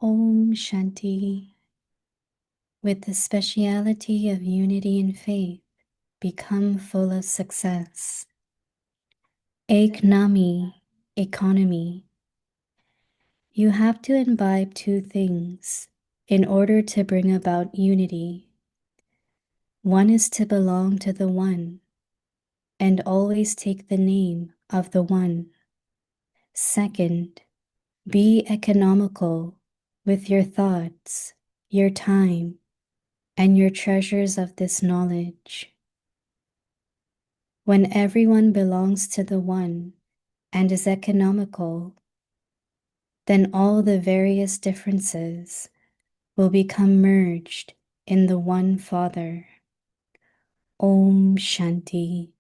Om Shanti. With the speciality of unity and faith, become full of success. Eknami, economy. You have to imbibe two things in order to bring about unity. One is to belong to the One and always take the name of the One. Second, be economical with your thoughts, your time, and your treasures of this knowledge. When everyone belongs to the One and is economical, then all the various differences will become merged in the One Father. Om Shanti.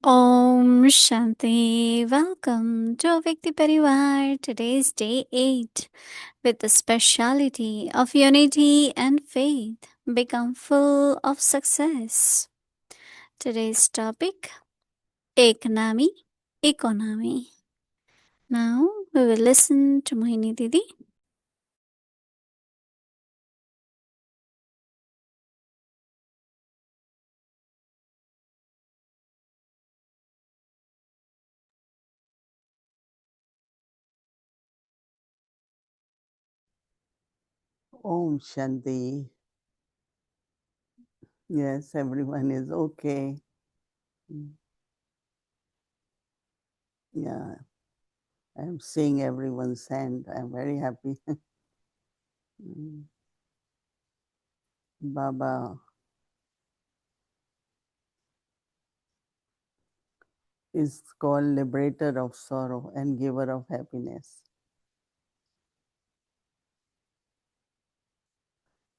Om Shanti. Welcome to Vikti Parivar. Today's day 8 with the speciality of unity and faith. Become full of success. Today's topic Eknami, economy. Now we will listen to Mohini Didi. Om Shanti. Yes, everyone is okay. Yeah, I'm seeing everyone's hand. I'm very happy. Baba is called liberator of sorrow and giver of happiness.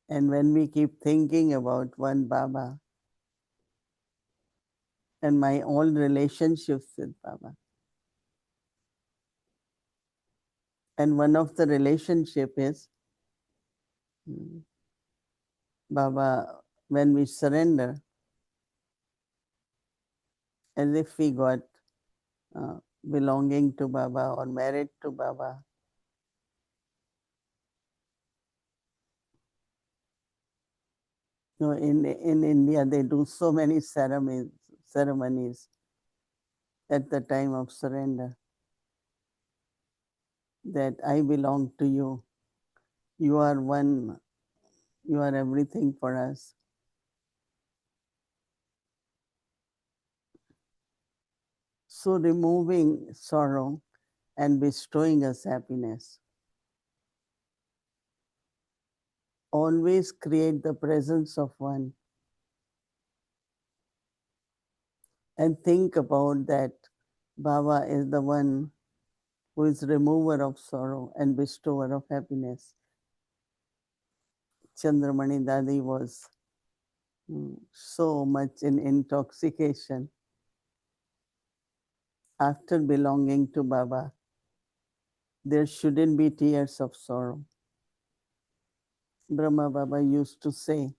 And when we keep thinking about one Baba and my old relationships with Baba, and one of the relationship is Baba, when we surrender, as if we got belonging to Baba or married to Baba. You know, in India, they do so many ceremonies at the time of surrender that I belong to you. You are one. You are everything for us. So removing sorrow and bestowing us happiness. Always create the presence of one and think about that Baba is the one who is remover of sorrow and bestower of happiness. Chandramani Dadi was so much in intoxication after belonging to Baba. There shouldn't be tears of sorrow. Brahma Baba used to say,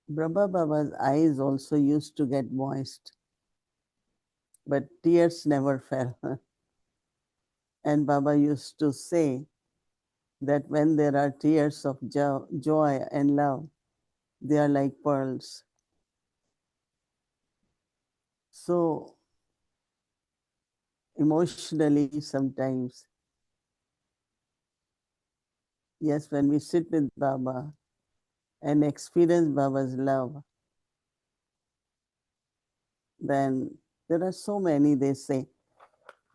Brahma Baba's eyes also used to get moist, but tears never fell. And Baba used to say that when there are tears of joy and love, they are like pearls. So emotionally, sometimes, yes, when we sit with Baba and experience Baba's love, then there are so many, they say,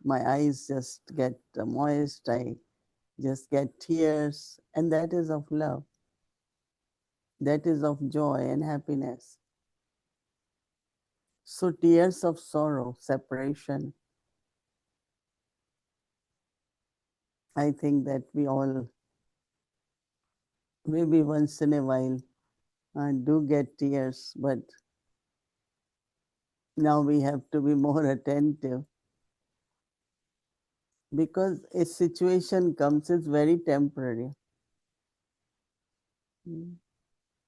my eyes just get moist, I just get tears, and that is of love. that is of joy and happiness. So tears of sorrow, separation, I think that we all, maybe once in a while, do get tears, but now we have to be more attentive because a situation comes, it's very temporary.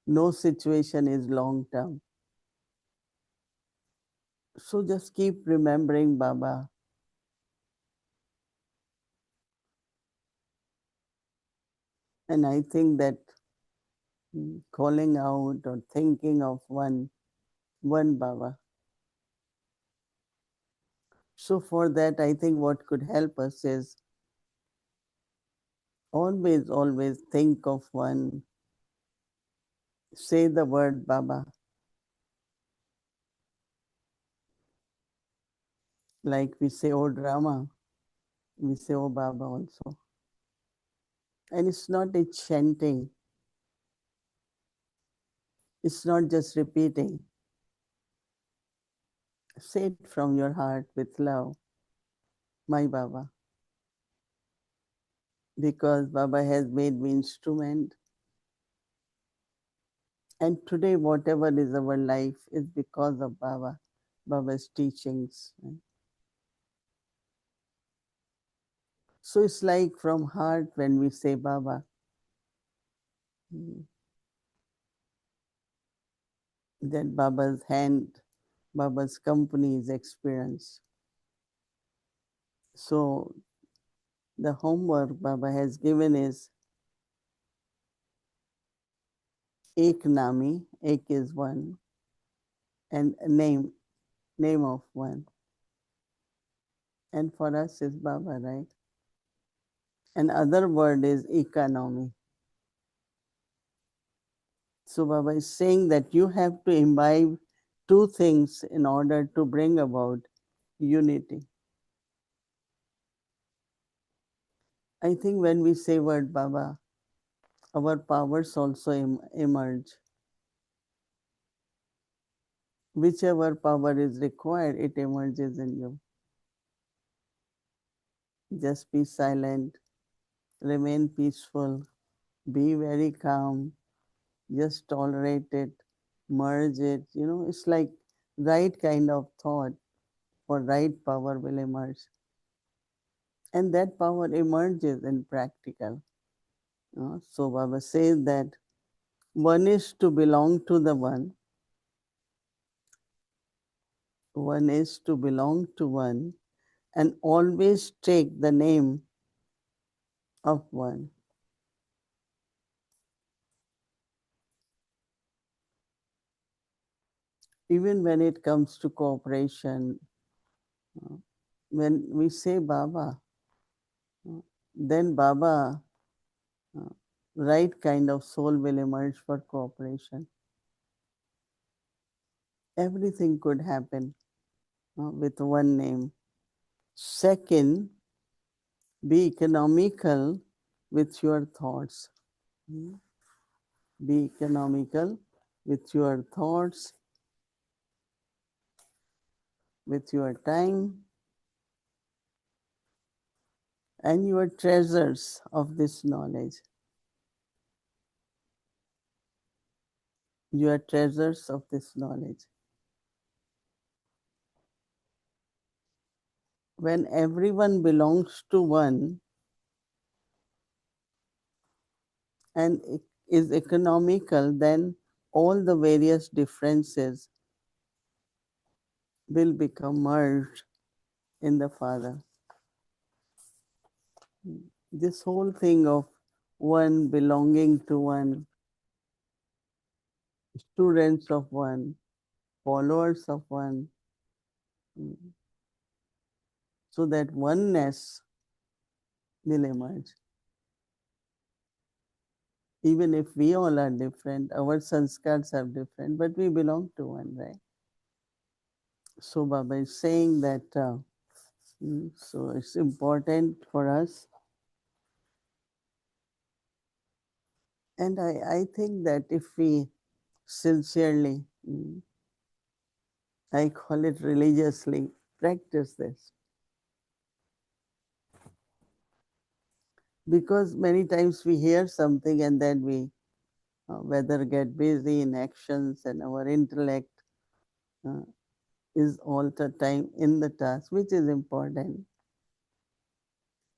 No situation is long term. So just keep remembering Baba. And I think that calling out or thinking of one Baba. So for that, I think what could help us is always think of one, say the word Baba, like we say, oh Rama, we say, oh Baba also. And it's not a chanting, it's not just repeating. Say it from your heart with love, my Baba, because Baba has made me instrument. And today, whatever is our life is because of Baba, Baba's teachings. So it's like from heart when we say Baba, that Baba's hand, Baba's company is experienced. So the homework Baba has given is Eknami, Ek is one, and name of one. And for us is Baba, right? And other word is economy. So Baba is saying that you have to imbibe two things in order to bring about unity. I think when we say word Baba, our powers also emerge. Whichever power is required, it emerges in you. Just be silent, remain peaceful, be very calm, just tolerate it, merge it. It's like right kind of thought for right power will emerge. And that power emerges in practical. So Baba says that one is to belong to the one is to belong to one, and always take the name of one. Even when it comes to cooperation, uh, when we say Baba, then Baba, uh, right kind of soul will emerge for cooperation. Everything could happen with one name. Second, be economical with your thoughts. Be economical with your thoughts, with your time, and your treasures of this knowledge. You are treasures of this knowledge. When everyone belongs to one and is economical, then all the various differences will become merged in the Father. This whole thing of one belonging to one, students of one, followers of one, so that oneness will emerge. Even if we all are different, our sanskars are different, but we belong to one, right? So Baba is saying that, so it's important for us And I think that if we sincerely, I call it religiously, practice this, because many times we hear something and then we whether get busy in actions, and our intellect uh, is all the time in the task, which is important.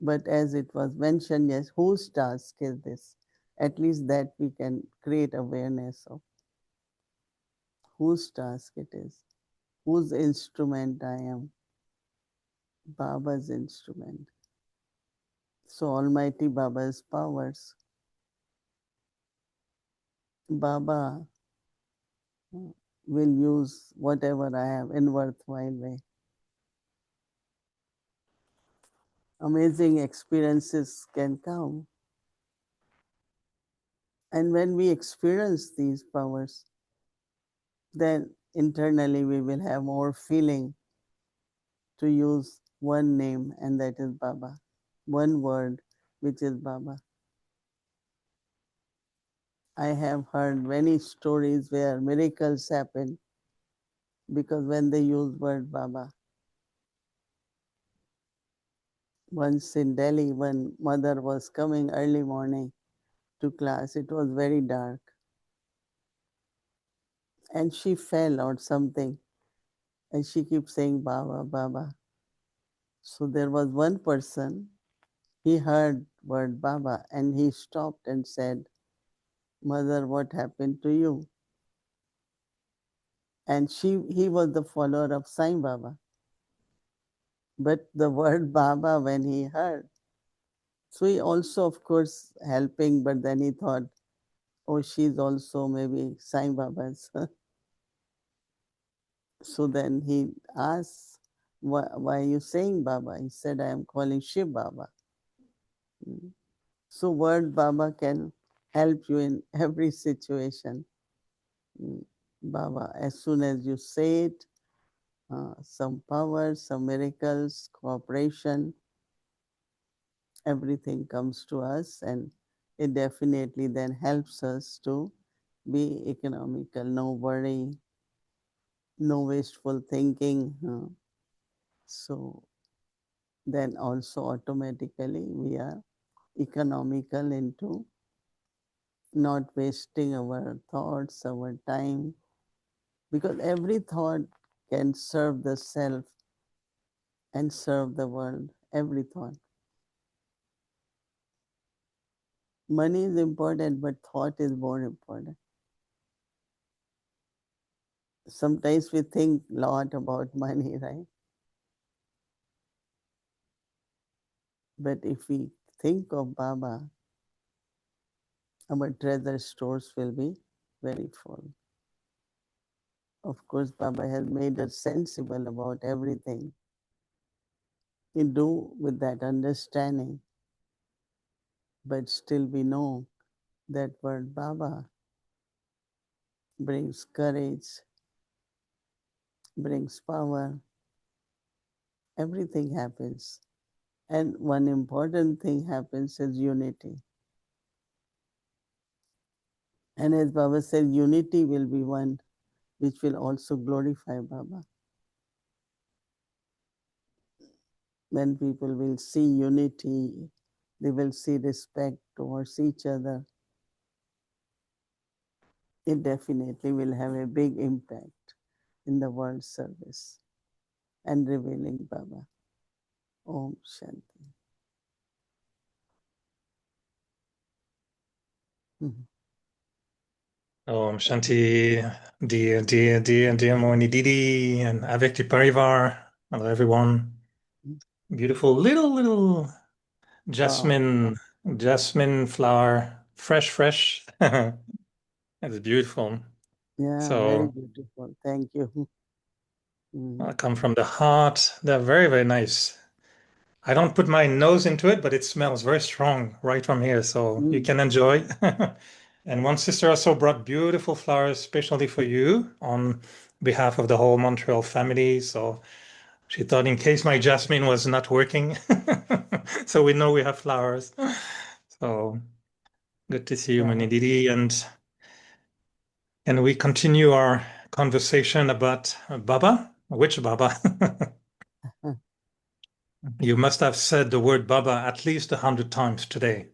But as it was mentioned, yes, whose task is this? At least that we can create awareness of whose task it is, whose instrument I am, Baba's instrument. So Almighty Baba's powers, Baba will use whatever I have in worthwhile way. Amazing experiences can come. And when we experience these powers, then internally we will have more feeling to use one name, and that is Baba, one word, which is Baba. I have heard many stories where miracles happen because when they use word Baba. Once in Delhi, when mother was coming early morning to class, it was very dark, and she fell or something, and she keeps saying Baba, Baba. So there was one person, he heard word Baba and he stopped and said, Mother, what happened to you? And he was the follower of Sai Baba. But the word Baba, when he heard, so he also, of course, helping, but then he thought, oh, she's also maybe Sai Baba's. So then he asked, why are you saying Baba? He said, I am calling Shiv Baba. So word Baba can help you in every situation. Baba, as soon as you say it, some power, some miracles, cooperation, everything comes to us, and it definitely then helps us to be economical, no worry, no wasteful thinking. So then also automatically we are economical into not wasting our thoughts, our time, because every thought can serve the self and serve the world, every thought. Money is important, but thought is more important. Sometimes we think a lot about money, right? But if we think of Baba, our treasure stores will be very full. Of course, Baba has made us sensible about everything. We do with that understanding, but still we know that word Baba brings courage, brings power, everything happens. And one important thing happens is unity. And as Baba said, unity will be one which will also glorify Baba. When people will see unity, they will see respect towards each other. It definitely will have a big impact in the world service and revealing Baba. Om Shanti. Mhm. Om Shanti, dear Mohini Didi, and avec du Parivar. Hello, everyone. Beautiful little Wow. jasmine flower, fresh. It's beautiful. Yeah, very So beautiful. Thank you. come from the heart. They're very nice. I don't put my nose into it, but it smells very strong right from here, so you can enjoy. And one sister also brought beautiful flowers, especially for you, on behalf of the whole Montreal family. So she thought in case my jasmine was not working, so we know we have flowers. So Good to see you, Mohini Didi. And we continue our conversation about Baba. Which Baba? You must have said the word Baba at least 100 times today.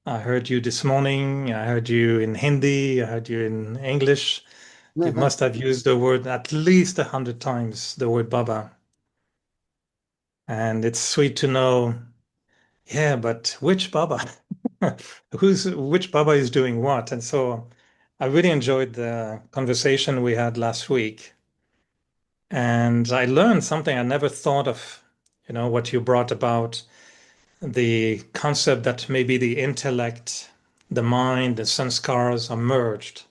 I heard you this morning. I heard you in Hindi. I heard you in English. You must have used the word at least 100 times, the word Baba. And it's sweet to know, yeah, but which Baba? Which Baba is doing what? And so I really enjoyed the conversation we had last week. And I learned something I never thought of, what you brought about the concept that maybe the intellect, the mind, the sanskars are merged.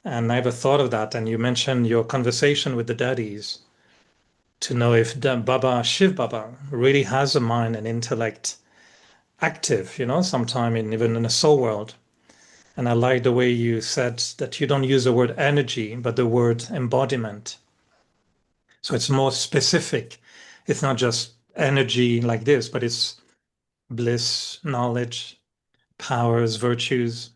And I never thought of that. And you mentioned your conversation with the daddies to know if the Baba, Shiv Baba, really has a mind and intellect active, sometime even in the soul world. And I like the way you said that you don't use the word energy, but the word embodiment. So it's more specific. It's not just energy like this, but it's bliss, knowledge, powers, virtues.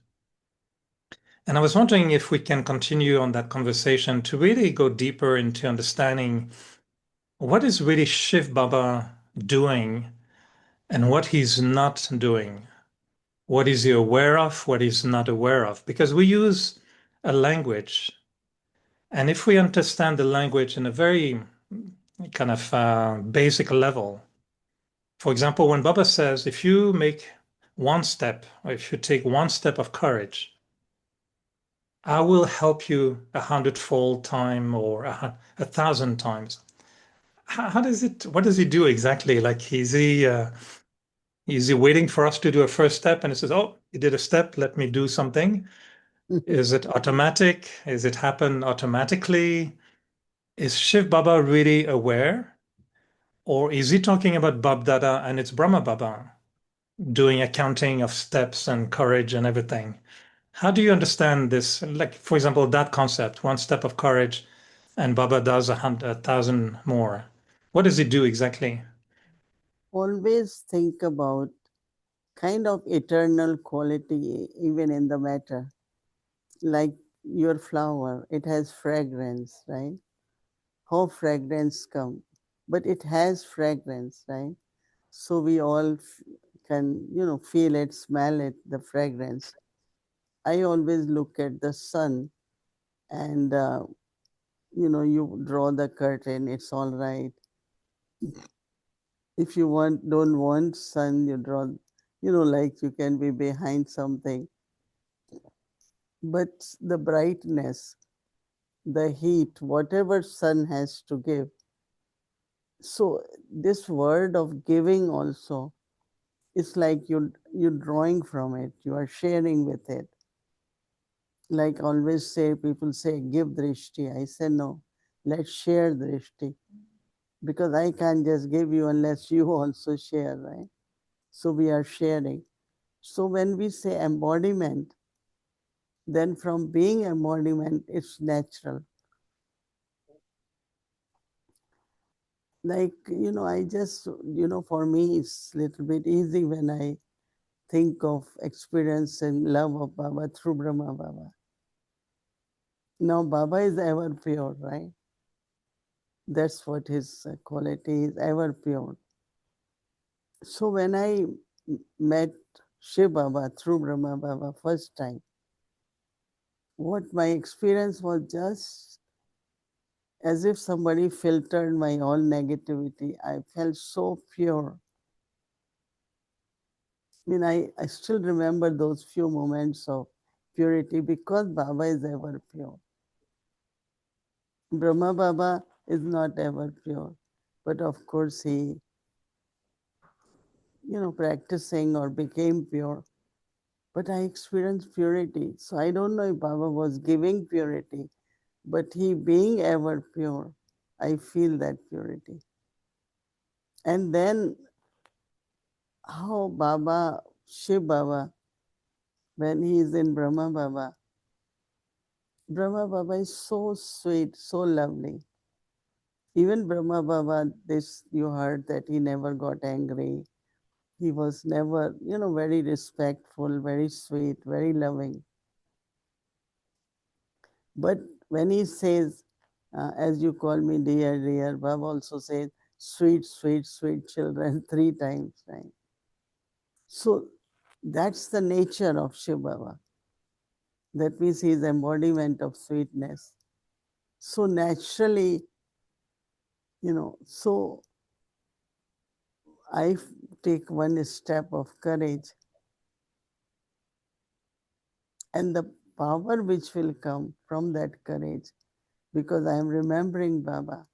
And I was wondering if we can continue on that conversation to really go deeper into understanding what is really Shiv Baba doing and what he's not doing. What is he aware of, what he's not aware of? Because we use a language. And if we understand the language in a very kind of basic level, for example, when Baba says, if you make one step, or if you take one step of courage, I will help you 100-fold time or 1,000 times. How does it? What does he do exactly? Like, is he waiting for us to do a first step and he says, "Oh, you did a step, let me do something"? Is it automatic? Is it happen automatically? Is Shiv Baba really aware? Or is he talking about Bab Dada and it's Brahma Baba doing accounting of steps and courage and everything? How do you understand this? Like, for example, that concept, one step of courage, and Baba does 1,000 more. What does he do exactly? Always think about kind of eternal quality even in the matter. Like your flower, it has fragrance, right? How fragrance come? But it has fragrance, right? So we all can, feel it, smell it, the fragrance. I always look at the sun and, you draw the curtain, it's all right. If you don't want sun, you draw, like you can be behind something. But the brightness, the heat, whatever sun has to give. So this word of giving also, it's like you're drawing from it, you are sharing with it. Like always say, people say, give drishti. I say, no, let's share drishti. Because I can't just give you unless you also share, right? So we are sharing. So when we say embodiment, then from being embodiment, it's natural. Like, I just, for me, it's a little bit easy when I think of experience and love of Baba through Brahma Baba. Now, Baba is ever pure, right? That's what his quality is, ever pure. So when I met Shiv Baba through Brahma Baba first time, what my experience was just as if somebody filtered my all negativity. I felt so pure. I mean, I still remember those few moments of purity because Baba is ever pure. Brahma Baba is not ever pure, but of course he, practicing or became pure. But I experienced purity. So I don't know if Baba was giving purity, but he being ever pure, I feel that purity. And then how Baba, Shiv Baba, when he is in Brahma Baba is so sweet, so lovely. Even Brahma Baba, this you heard that he never got angry. He was never, very respectful, very sweet, very loving. But when he says, as you call me dear, dear, Baba also says, sweet, sweet, sweet children 3 times, right? So that's the nature of Shiv Baba. That means he is embodiment of sweetness. So naturally, so I take one step of courage, and the power which will come from that courage, because I am remembering Baba,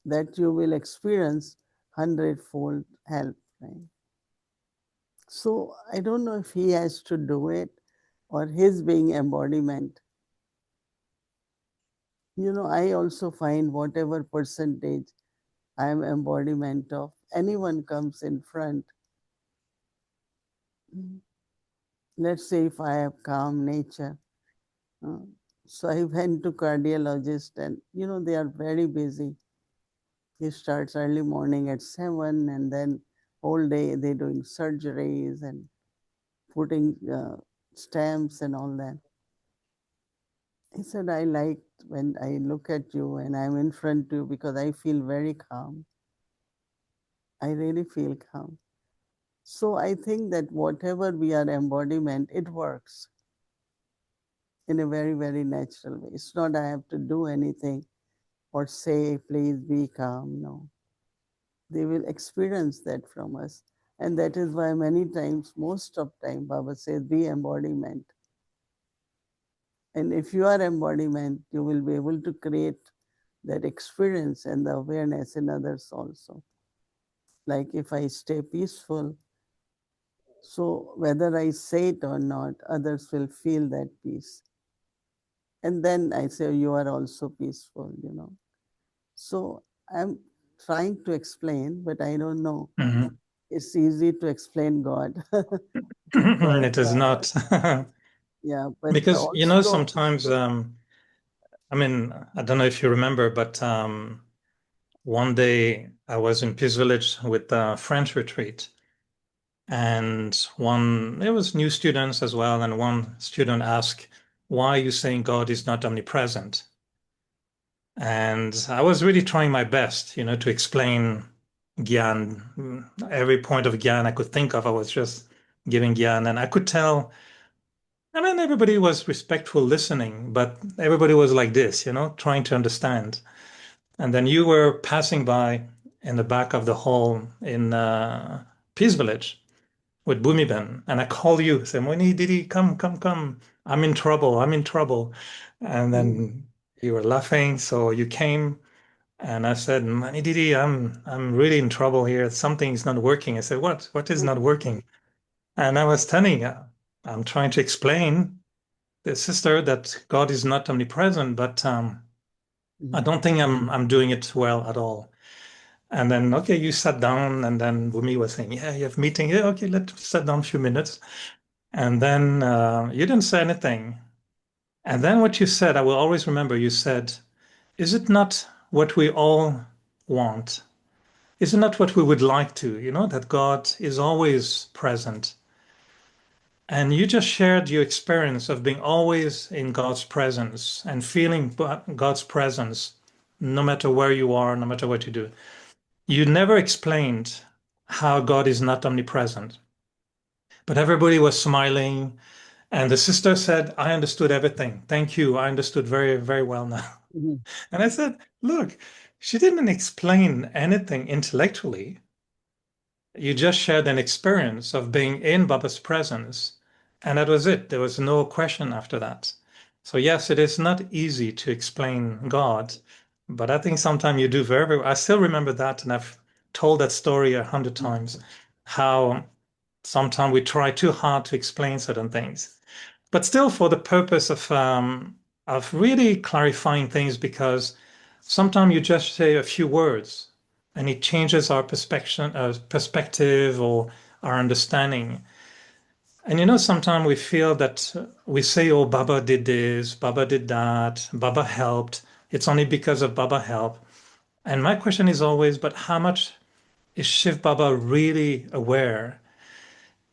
that you will experience 100-fold help. Right? So I don't know if he has to do it or his being embodiment. I also find whatever percentage I am embodiment of, anyone comes in front. Let's say if I have calm nature. So I went to cardiologist, and they are very busy. He starts early morning at 7, and then whole day they're doing surgeries and putting stamps and all that. He said, I like when I look at you and I'm in front of you because I feel very calm. I really feel calm. So I think that whatever we are embodiment, it works in a very, very natural way. It's not I have to do anything or say, please be calm. No. They will experience that from us. And that is why many times, most of time, Baba says, be embodiment. And if you are embodiment, you will be able to create that experience and the awareness in others also. Like if I stay peaceful, so whether I say it or not, others will feel that peace. And then I say, you are also peaceful. So I'm trying to explain, but I don't know. Mhm. It's easy to explain God. But It is not. yeah, but Because, also, sometimes, I mean, I don't know if you remember, but one day I was in Peace Village with a French retreat, and there was new students as well, and one student asked, "Why are you saying God is not omnipresent?" And I was really trying my best, to explain Gyan. Every point of Gyan I could think of, I was just giving Gyan, and I could tell. I mean, everybody was respectful listening, but everybody was like this, trying to understand. And then you were passing by in the back of the hall in Peace Village with Bumiben, and I called you, said, Mohini, Didi, come, come, come. I'm in trouble. I'm in trouble. And then you were laughing, so you came, and I said, Mohini, Didi, I'm really in trouble here. Something's not working. I said, what? What is not working? And I was telling you, I'm trying to explain the sister that God is not omnipresent, but I don't think I'm doing it well at all. And then, okay, you sat down, and then Bumi was saying, yeah, you have meeting. Yeah, okay, let's sit down a few minutes. And then you didn't say anything. And then what you said, I will always remember, you said, is it not what we all want? Is it not what we would like to, that God is always present? And you just shared your experience of being always in God's presence and feeling God's presence no matter where you are, no matter what you do. You never explained how God is not omnipresent. But everybody was smiling. And the sister said, I understood everything. Thank you. I understood very, very well now. And I said, look, she didn't explain anything intellectually. You just shared an experience of being in Baba's presence. And that was it. There was no question after that. So, yes, it is not easy to explain God, but I think sometimes you do very, very well. I still remember that, and I've told that story 100 times, how sometimes we try too hard to explain certain things. But still, for the purpose of really clarifying things, because sometimes you just say a few words and it changes our perspective or our understanding. And sometimes we feel that we say, oh, Baba did this, Baba did that, Baba helped. It's only because of Baba help. And my question is always, but how much is Shiv Baba really aware?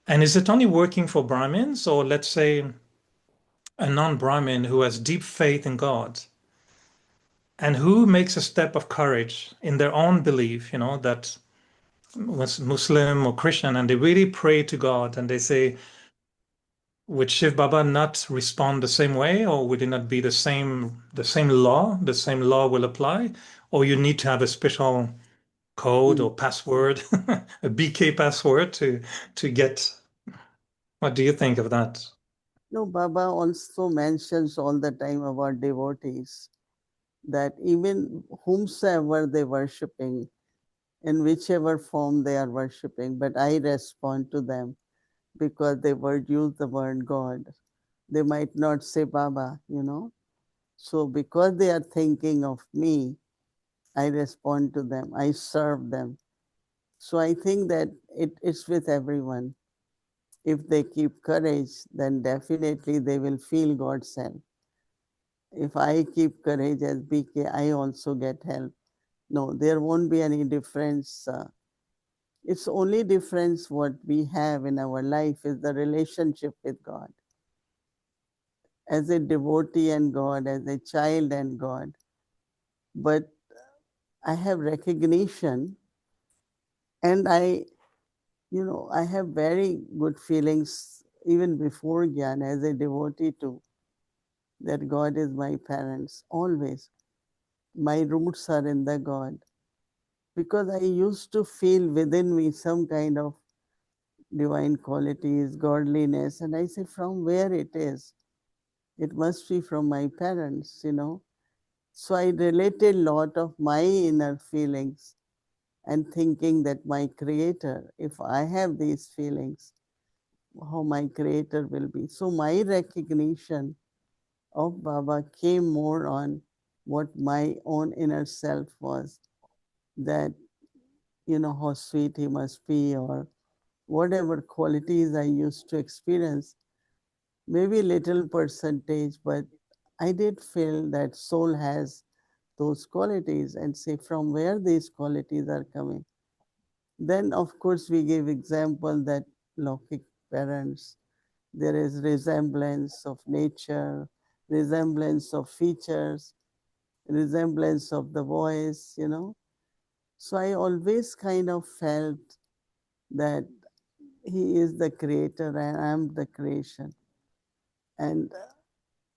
And is it only working for Brahmins, or let's say a non-Brahmin who has deep faith in God and who makes a step of courage in their own belief, that was Muslim or Christian, and they really pray to God and they say, would Shiv Baba not respond the same way, or would it not be the same law? The same law will apply, or you need to have a special code Mm. or password, a BK password to get. What do you think of that? No, Baba also mentions all the time about devotees that even whomsoever they worshipping, in whichever form they are worshipping, but I respond to them because they would use the word God. They might not say Baba, So because they are thinking of me, I respond to them, I serve them. So I think that it's with everyone. If they keep courage, then definitely they will feel God's help. If I keep courage as BK, I also get help. No, there won't be any difference. It's only difference what we have in our life is the relationship with God. As a devotee and God, as a child and God. But I have recognition and I have very good feelings even before Gyan as a devotee too, that God is my parents, always. My roots are in the God. Because I used to feel within me some kind of divine qualities, godliness, and I say, from where it is? It must be from my parents. So I related a lot of my inner feelings and thinking that my creator, if I have these feelings, how my creator will be. So my recognition of Baba came more on what my own inner self was, that, how sweet he must be, or whatever qualities I used to experience, maybe little percentage, but I did feel that soul has those qualities and say from where these qualities are coming. Then of course we give example that Lokik parents, there is resemblance of nature, resemblance of features, resemblance of the voice. So I always kind of felt that he is the creator and I'm the creation. And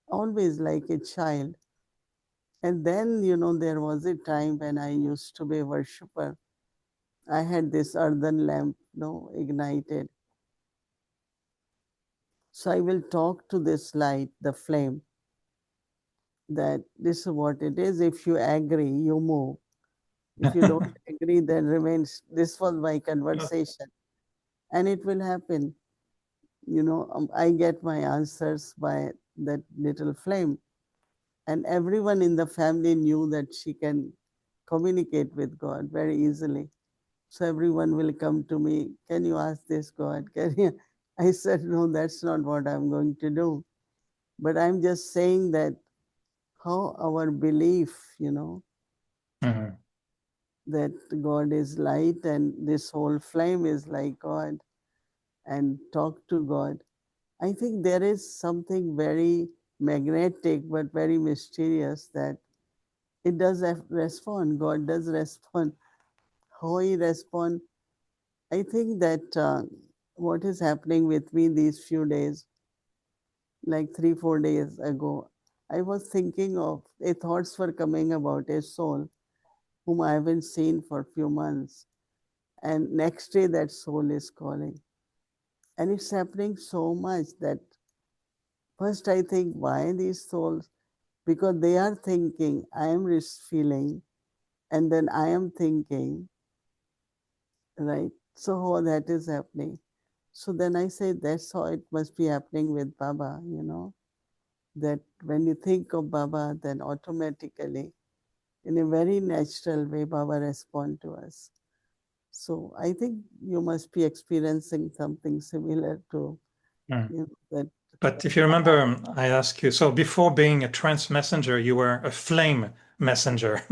always like a child. And then, there was a time when I used to be a worshiper. I had this earthen lamp, ignited. So I will talk to this light, the flame, that this is what it is. If you agree, you move. If you don't agree, then remains. This was my conversation. And it will happen. I get my answers by that little flame. And everyone in the family knew that she can communicate with God very easily. So everyone will come to me, can you ask this God? Can you? I said, no, that's not what I'm going to do. But I'm just saying that how our belief, Mhm. that God is light and this whole flame is like God and talk to God. I think there is something very magnetic but very mysterious that it does respond. God does respond. How he respond? I think that what is happening with me these few days, like 3, 4 days ago, I was thinking of thoughts were coming about a soul whom I haven't seen for a few months. And next day that soul is calling. And it's happening so much that first I think, why these souls? Because they are thinking, I am feeling, and then I am thinking, right? So how that is happening. So then I say that's how it must be happening with Baba, that when you think of Baba, then automatically, in a very natural way, Baba respond to us. So I think you must be experiencing something similar to Mm. that But if you remember, I asked you, so before being a trance messenger, you were a flame messenger.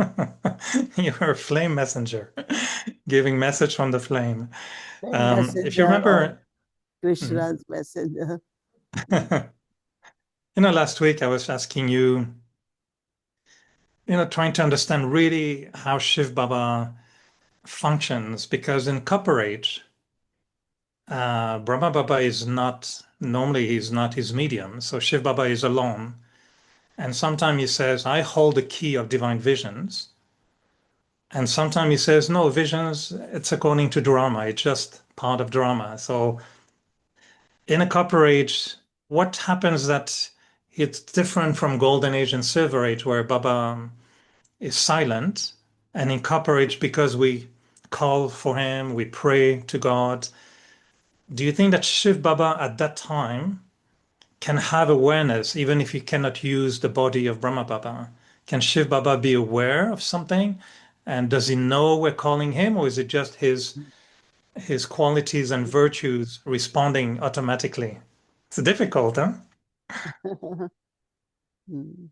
You were a flame messenger, giving message from the flame. Same If you messenger or remember, mhm. Krishna's messenger. Last week I was asking you, trying to understand really how Shiv Baba functions, because in Copper Age, Brahma Baba is not, normally he's not his medium, so Shiv Baba is alone. And sometimes he says, I hold the key of divine visions. And sometimes he says, no, visions, it's according to drama, it's just part of drama. So in a Copper Age, what happens that it's different from Golden Age and Silver Age, where Baba is silent, and in Copper Age, because we call for him, we pray to God. Do you think that Shiv Baba at that time can have awareness, even if he cannot use the body of Brahma Baba? Can Shiv Baba be aware of something? And does he know we're calling him, or is it just his qualities and virtues responding automatically? It's difficult, huh? Mm.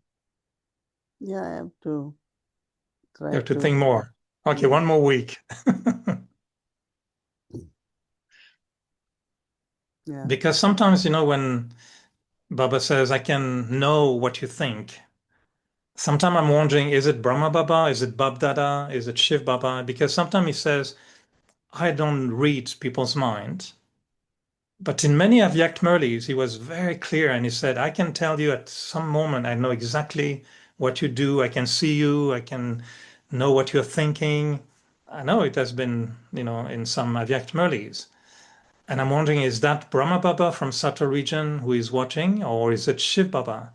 Yeah, I have to You try have to to. think more. Okay, Yeah. one more week. Yeah. Because sometimes, when Baba says, I can know what you think. Sometimes I'm wondering, is it Brahma Baba? Is it Bab Dada? Is it Shiv Baba? Because sometimes he says, I don't read people's mind. But in many Avyak Murlis, he was very clear and he said, I can tell you at some moment, I know exactly what you do. I can see you. I can know what you're thinking. I know it has been, in some Avyak Murlis. And I'm wondering, is that Brahma Baba from Sato region who is watching, or is it Shiv Baba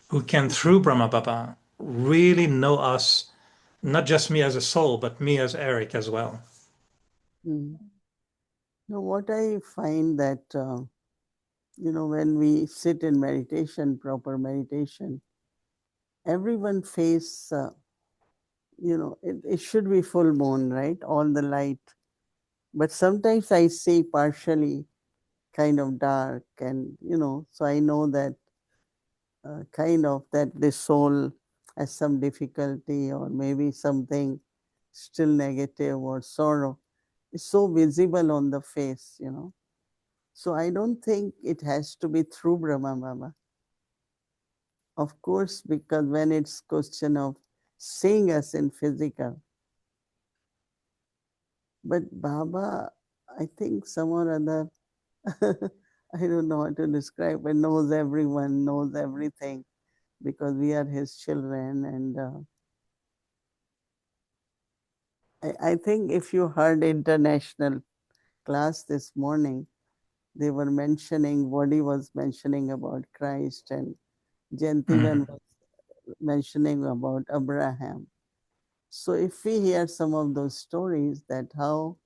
who can, through Brahma Baba, really know us, not just me as a soul, but me as Eric as well? Mm. Now, what I find that, when we sit in meditation, proper meditation, everyone face, it should be full moon, right? All the light. But sometimes I see partially kind of dark, and, so I know that kind of that the soul has some difficulty or maybe something still negative or sorrow. It's so visible on the face. So I don't think it has to be through Brahma Baba. Of course, because when it's question of seeing us in physical, but Baba, I think some or other, I don't know how to describe, but knows everyone, knows everything because we are his children. And I think if you heard international class this morning, they were mentioning, Wadi was mentioning about Christ and Jantivan Mm. was mentioning about Abraham. So if we hear some of those stories that how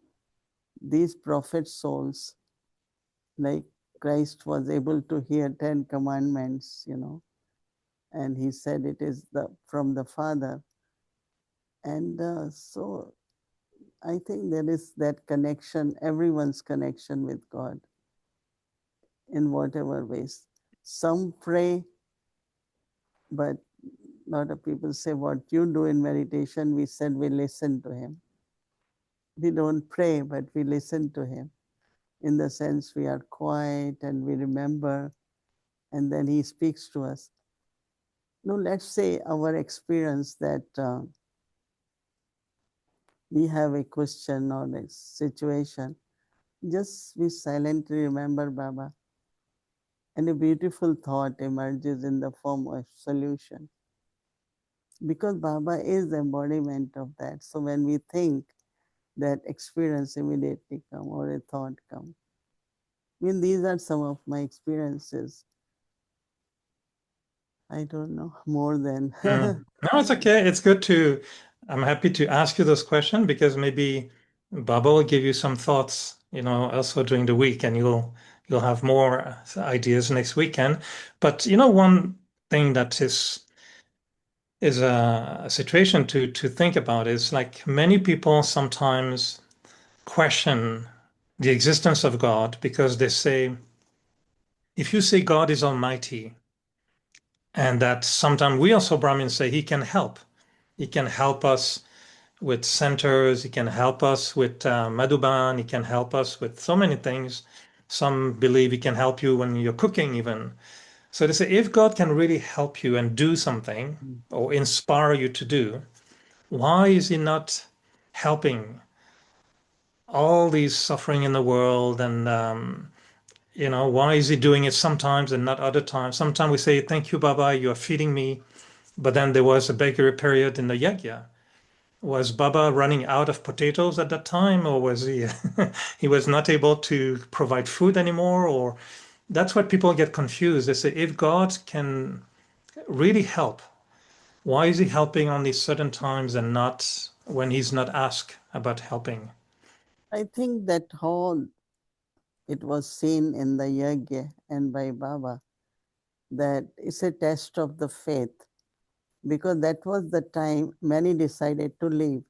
these prophet souls, like Christ was able to hear 10 commandments, and he said it is from the Father. And so I think there is that connection, everyone's connection with God in whatever ways. Some pray, but a lot of people say, what you do in meditation, we said we listen to him. We don't pray, but we listen to him. In the sense we are quiet and we remember, and then he speaks to us. No, let's say our experience that we have a question or a situation, just we silently remember Baba, and a beautiful thought emerges in the form of solution. Because Baba is the embodiment of that. So when we think, that experience immediately come or a thought come. I mean, these are some of my experiences. I don't know more than. Mm. No, it's okay. It's good to, I'm happy to ask you this question because maybe Baba will give you some thoughts, also during the week, and you'll have more ideas next weekend. But one thing that is a situation to think about is like many people sometimes question the existence of God because they say if you say God is almighty, and that sometimes we also Brahmins say he can help. He can help us with centers, he can help us with Madhuban, he can help us with so many things. Some believe he can help you when you're cooking, even. So they say if God can really help you and do something or inspire you to do, why is he not helping all these suffering in the world? And why is he doing it sometimes and not other times? Sometimes we say, thank you, Baba, you are feeding me. But then there was a beggary period in the yajna. Was Baba running out of potatoes at that time, or was he he was not able to provide food anymore? Or that's what people get confused. They say, if God can really help, why is he helping on these certain times and not when he's not asked about helping? I think that how it was seen in the yajna and by Baba, that it's a test of the faith, because that was the time many decided to leave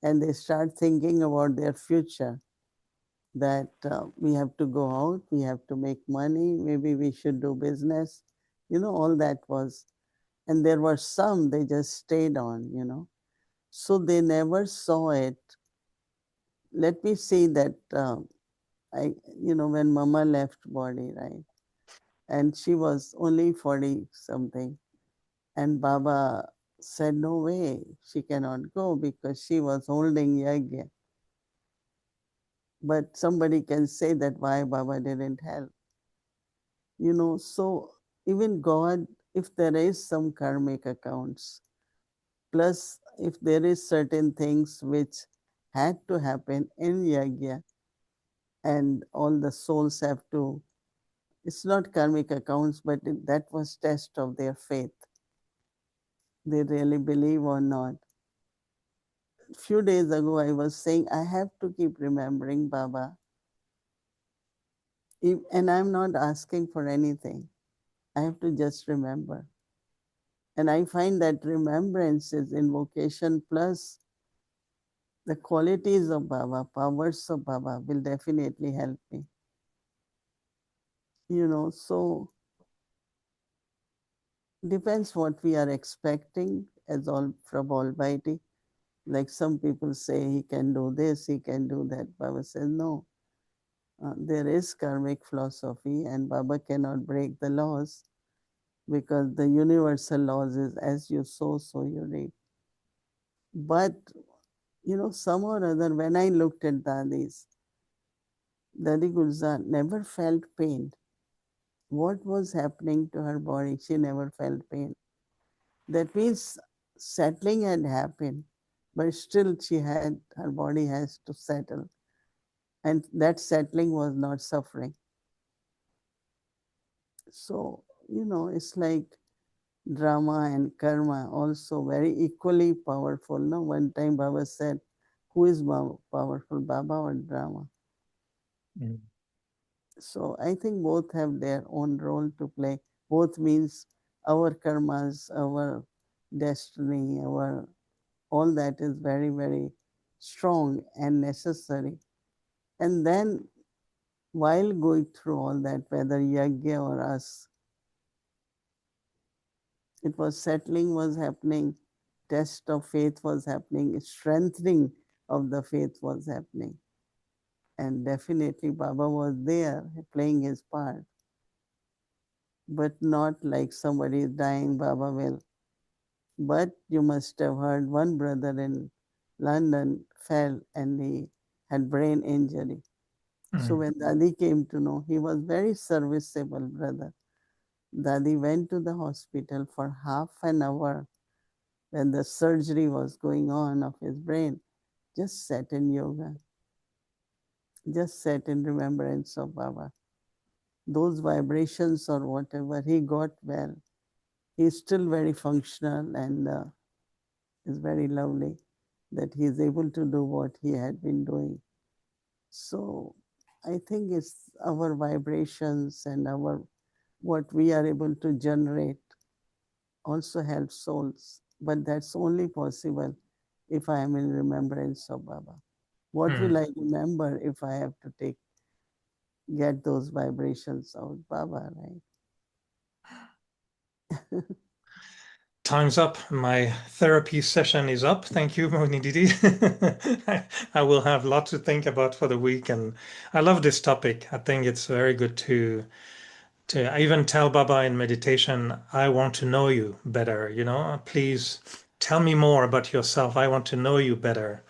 and they start thinking about their future, that we have to go out, we have to make money, maybe we should do business, all that was. And there were some, they just stayed on. So they never saw it. Let me see that when Mama left body, right? And she was only 40 something. And Baba said, no way, she cannot go because she was holding yagya. But somebody can say that why Baba didn't help. So even God, if there is some karmic accounts, plus if there is certain things which had to happen in yagya, and all the souls have to, it's not karmic accounts, but that was test of their faith. They really believe or not. Few days ago I was saying I have to keep remembering Baba, and I'm not asking for anything. I have to just remember. And I find that remembrance is invocation plus the qualities of Baba, powers of Baba will definitely help me. So depends what we are expecting as all from Almighty. Like some people say he can do this, he can do that. Baba says no. There is karmic philosophy, and Baba cannot break the laws because the universal laws is as you sow, so you reap. But some or other, when I looked at Dadi Gulzar never felt pain. What was happening to her body? She never felt pain. That means settling had happened, but still her body has to settle. And that settling was not suffering. So, it's like drama and karma also very equally powerful. No, one time Baba said, who is more powerful, Baba or drama? Mm. So I think both have their own role to play. Both means our karmas, our destiny, our all that is very, very strong and necessary. And then while going through all that, whether yagya or us, it was settling was happening, test of faith was happening, strengthening of the faith was happening. And definitely Baba was there playing his part, but not like somebody is dying, Baba will. But you must have heard one brother in London fell and he had brain injury. So when Dadi came to know, he was very serviceable brother. Dadi went to the hospital for half an hour when the surgery was going on of his brain. Just sat in yoga, just sat in remembrance of Baba. Those vibrations or whatever, he got well. He's still very functional and is very lovely that he is able to do what he had been doing. So I think it's our vibrations and our what we are able to generate also helps souls. But that's only possible if I am in remembrance of Baba. What will I remember if I have to take get those vibrations out, Baba, right? Time's up. My therapy session is up. Thank you, Mohini Didi. I will have lots to think about for the week, and I love this topic. I think it's very good to even tell Baba in meditation, I want to know you better, please tell me more about yourself. I want to know you better.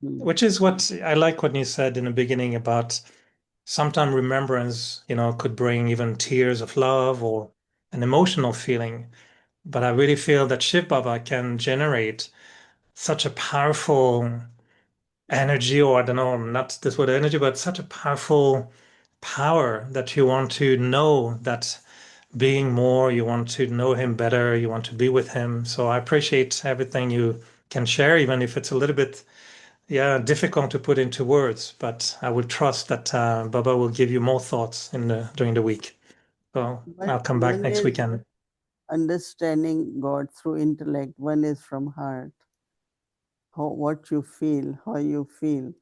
Which is what I like what you said in the beginning about sometimes remembrance, could bring even tears of love or an emotional feeling. But I really feel that Shiv Baba can generate such a powerful energy, or I don't know, not this word energy, but such a powerful power that you want to know that being more, you want to know him better, you want to be with him. So I appreciate everything you can share, even if it's a little bit, yeah, difficult to put into words. But I would trust that Baba will give you more thoughts during the week. So I'll come back One next is weekend. understanding God through intellect. One is from heart, what you feel, how you feel.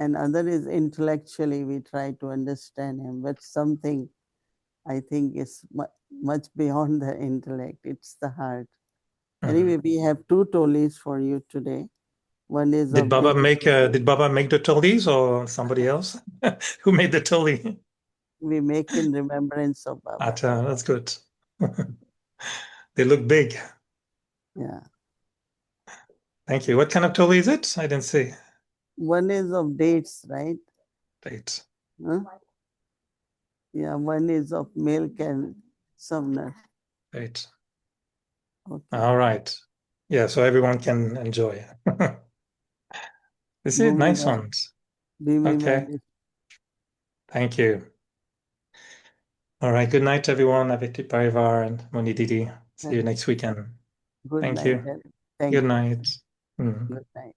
And other is intellectually we try to understand him, but something I think is much beyond the intellect. It's the heart. Anyway, we have two tolis for you today. One is Did of Baba Didi. make the tollies or somebody else? Who made the tolly? We make in remembrance of Baba. That's good. They look big. Yeah. Thank you. What kind of tolly is it? I didn't see. One is of dates, right? Dates. Huh? Yeah, one is of milk and sumner. Right. Okay. All right. Yeah, so everyone can enjoy. This is Bhumi nice Mai, ones. Bhumi Okay. Mai. Thank you. All right. Good night, everyone. Aveti Parivar and Moni Didi. See you next weekend. Good Thank night. you. Thank Good you. night. Mm. Good night.